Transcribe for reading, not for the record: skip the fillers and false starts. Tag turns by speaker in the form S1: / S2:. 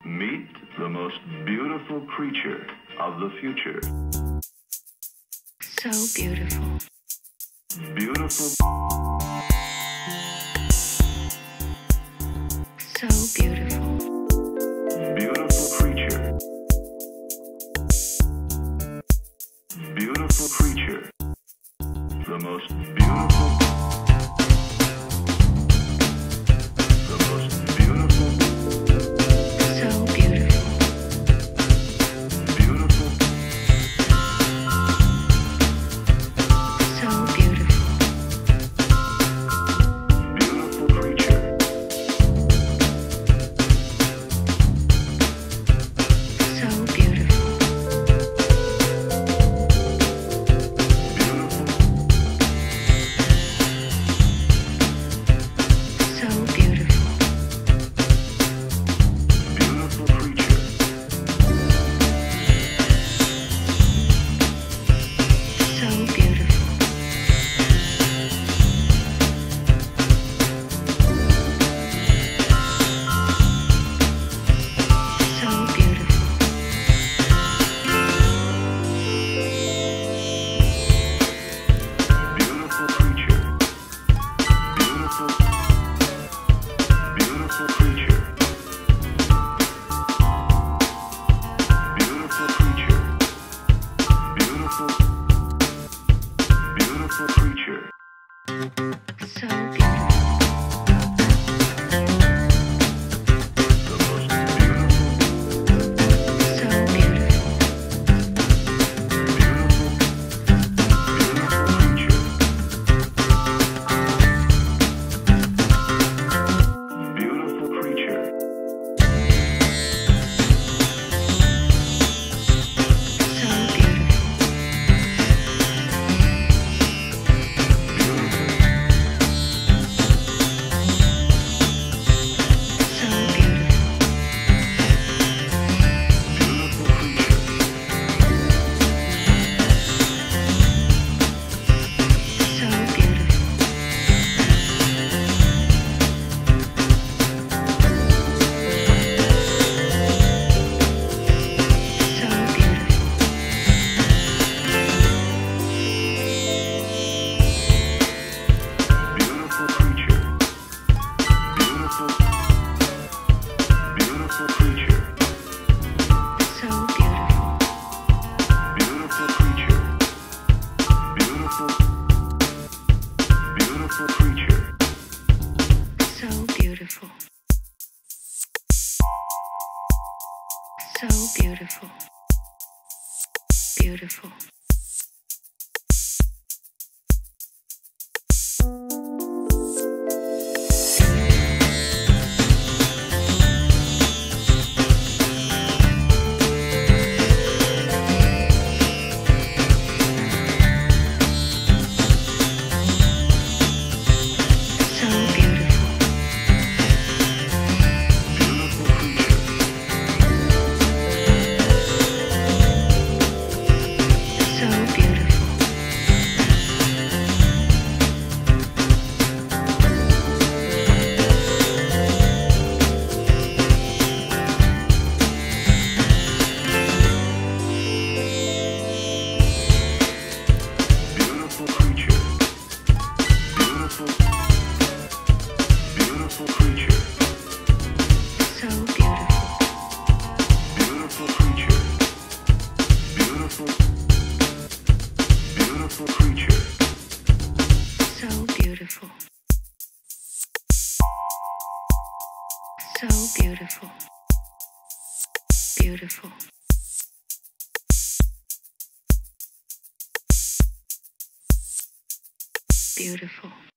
S1: Meet the most beautiful creature of the future.
S2: So beautiful.
S1: Beautiful.
S2: So beautiful.
S1: Beautiful creature. Beautiful creature. The most beautiful. The most beautiful.
S2: So beautiful.
S1: Beautiful.
S2: So beautiful.
S1: Beautiful creature.
S2: So beautiful.
S1: Beautiful.
S2: So beautiful.
S1: Beautiful creature.
S2: So beautiful. So beautiful.
S1: Beautiful creature. Beautiful. Beautiful creature. Beautiful creature. Beautiful. Beautiful creature.
S2: So beautiful.
S1: The most beautiful.
S2: So beautiful.
S1: Beautiful. Beautiful creature. Beautiful creature.
S2: So beautiful. So beautiful.
S1: Beautiful creature.
S2: So beautiful. So beautiful.
S1: Beautiful creature. Beautiful. Beautiful creature.
S2: So beautiful.
S1: Beautiful creature. Beautiful. Beautiful creature.
S2: So beautiful. So beautiful. Beautiful. So beautiful.
S1: Beautiful creature.
S2: So beautiful.
S1: Beautiful creature. Beautiful. Beautiful creature.
S2: So beautiful.
S1: Beautiful creature. Beautiful. Beautiful creature.
S2: So beautiful. So beautiful. Beautiful. Beautiful.